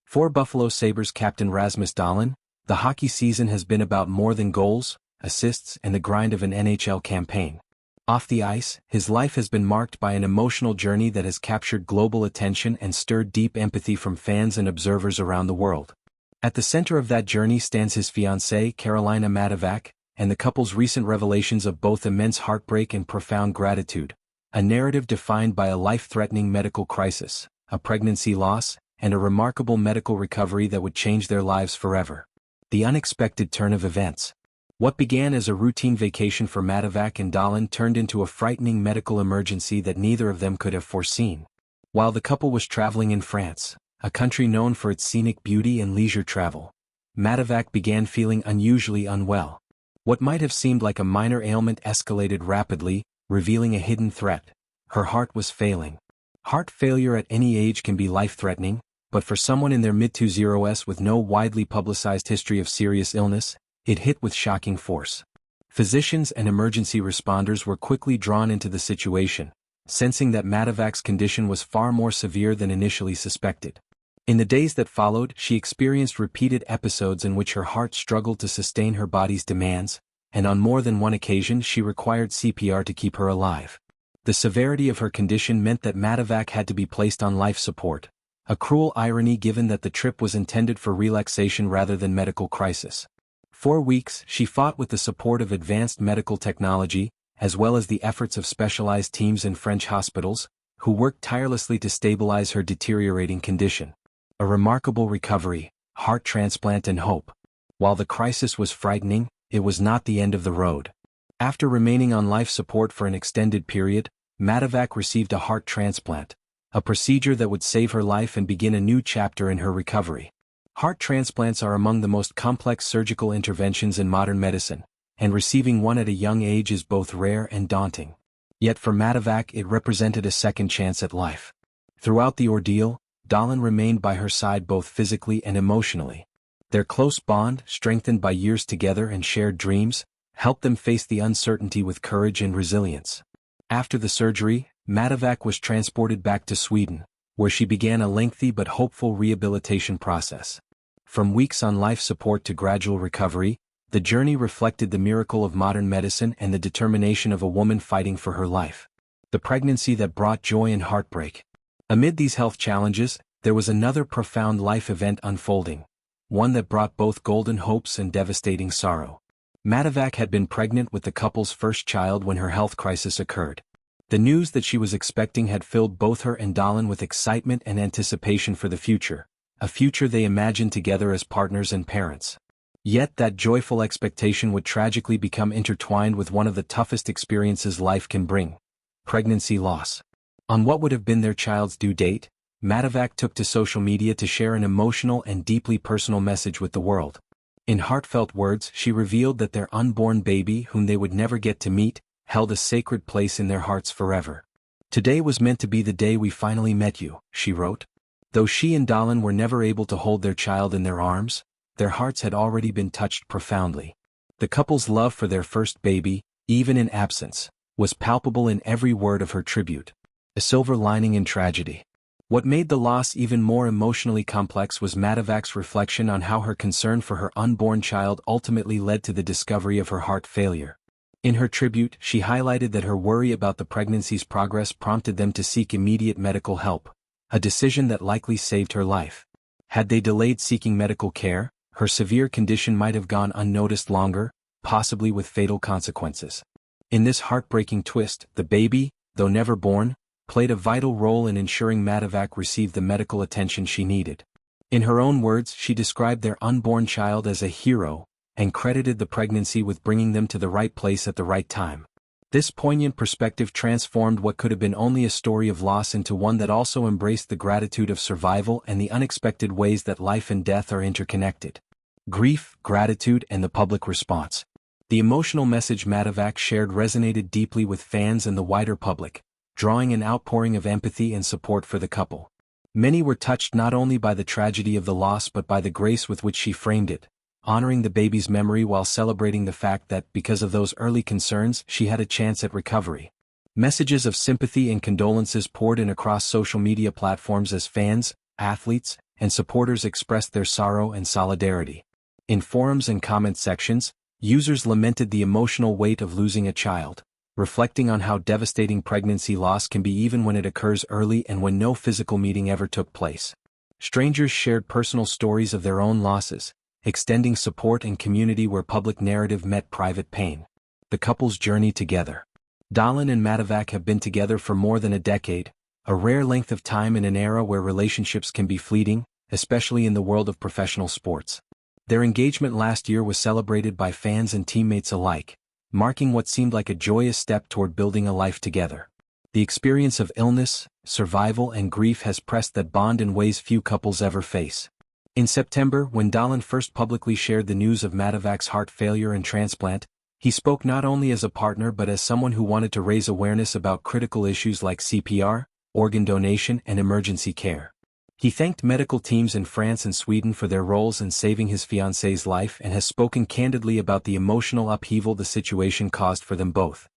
For Buffalo Sabres captain Rasmus Dahlin, the hockey season has been about more than goals, assists, and the grind of an NHL campaign. Off the ice, his life has been marked by an emotional journey that has captured global attention and stirred deep empathy from fans and observers around the world. At the center of that journey stands his fiancée, Carolina Matovac, and the couple's recent revelations of both immense heartbreak and profound gratitude, a narrative defined by a life-threatening medical crisis, a pregnancy loss, and a remarkable medical recovery that would change their lives forever. The unexpected turn of events. What began as a routine vacation for Matovac and Dahlin turned into a frightening medical emergency that neither of them could have foreseen. While the couple was traveling in France, a country known for its scenic beauty and leisure travel, Matovac began feeling unusually unwell. What might have seemed like a minor ailment escalated rapidly, revealing a hidden threat. Her heart was failing. Heart failure at any age can be life-threatening, but for someone in their mid-20s with no widely publicized history of serious illness, it hit with shocking force. Physicians and emergency responders were quickly drawn into the situation, sensing that Matovac's condition was far more severe than initially suspected. In the days that followed, she experienced repeated episodes in which her heart struggled to sustain her body's demands, and on more than one occasion she required CPR to keep her alive. The severity of her condition meant that Matovac had to be placed on life support, a cruel irony given that the trip was intended for relaxation rather than medical crisis. For weeks, she fought with the support of advanced medical technology, as well as the efforts of specialized teams in French hospitals, who worked tirelessly to stabilize her deteriorating condition. A remarkable recovery, heart transplant and hope. While the crisis was frightening, it was not the end of the road. After remaining on life support for an extended period, Matovac received a heart transplant, a procedure that would save her life and begin a new chapter in her recovery. Heart transplants are among the most complex surgical interventions in modern medicine, and receiving one at a young age is both rare and daunting. Yet for Matovac it represented a second chance at life. Throughout the ordeal, Dahlin remained by her side both physically and emotionally. Their close bond, strengthened by years together and shared dreams, helped them face the uncertainty with courage and resilience. After the surgery, Matovac was transported back to Sweden, where she began a lengthy but hopeful rehabilitation process. From weeks on life support to gradual recovery, the journey reflected the miracle of modern medicine and the determination of a woman fighting for her life. The pregnancy that brought joy and heartbreak. Amid these health challenges, there was another profound life event unfolding, one that brought both golden hopes and devastating sorrow. Matovac had been pregnant with the couple's first child when her health crisis occurred. The news that she was expecting had filled both her and Dahlin with excitement and anticipation for the future, a future they imagined together as partners and parents. Yet that joyful expectation would tragically become intertwined with one of the toughest experiences life can bring: pregnancy loss. On what would have been their child's due date, Matovac took to social media to share an emotional and deeply personal message with the world. In heartfelt words, she revealed that their unborn baby, whom they would never get to meet, held a sacred place in their hearts forever. "Today was meant to be the day we finally met you," she wrote. Though she and Dahlin were never able to hold their child in their arms, their hearts had already been touched profoundly. The couple's love for their first baby, even in absence, was palpable in every word of her tribute. A silver lining in tragedy. What made the loss even more emotionally complex was Matovac's reflection on how her concern for her unborn child ultimately led to the discovery of her heart failure. In her tribute, she highlighted that her worry about the pregnancy's progress prompted them to seek immediate medical help, a decision that likely saved her life. Had they delayed seeking medical care, her severe condition might have gone unnoticed longer, possibly with fatal consequences. In this heartbreaking twist, the baby, though never born, played a vital role in ensuring Matovac received the medical attention she needed. In her own words, she described their unborn child as a hero, and credited the pregnancy with bringing them to the right place at the right time. This poignant perspective transformed what could have been only a story of loss into one that also embraced the gratitude of survival and the unexpected ways that life and death are interconnected. Grief, gratitude, and the public response. The emotional message Matovac shared resonated deeply with fans and the wider public, drawing an outpouring of empathy and support for the couple. Many were touched not only by the tragedy of the loss but by the grace with which she framed it, honoring the baby's memory while celebrating the fact that, because of those early concerns, she had a chance at recovery. Messages of sympathy and condolences poured in across social media platforms as fans, athletes, and supporters expressed their sorrow and solidarity. In forums and comment sections, users lamented the emotional weight of losing a child, reflecting on how devastating pregnancy loss can be even when it occurs early and when no physical meeting ever took place. Strangers shared personal stories of their own losses, extending support and community where public narrative met private pain. The couple's journey together. Dahlin and Matovac have been together for more than a decade, a rare length of time in an era where relationships can be fleeting, especially in the world of professional sports. Their engagement last year was celebrated by fans and teammates alike, marking what seemed like a joyous step toward building a life together. The experience of illness, survival and grief has pressed that bond in ways few couples ever face. In September, when Dahlin first publicly shared the news of Matovac's heart failure and transplant, he spoke not only as a partner but as someone who wanted to raise awareness about critical issues like CPR, organ donation and emergency care. He thanked medical teams in France and Sweden for their roles in saving his fiancée's life and has spoken candidly about the emotional upheaval the situation caused for them both.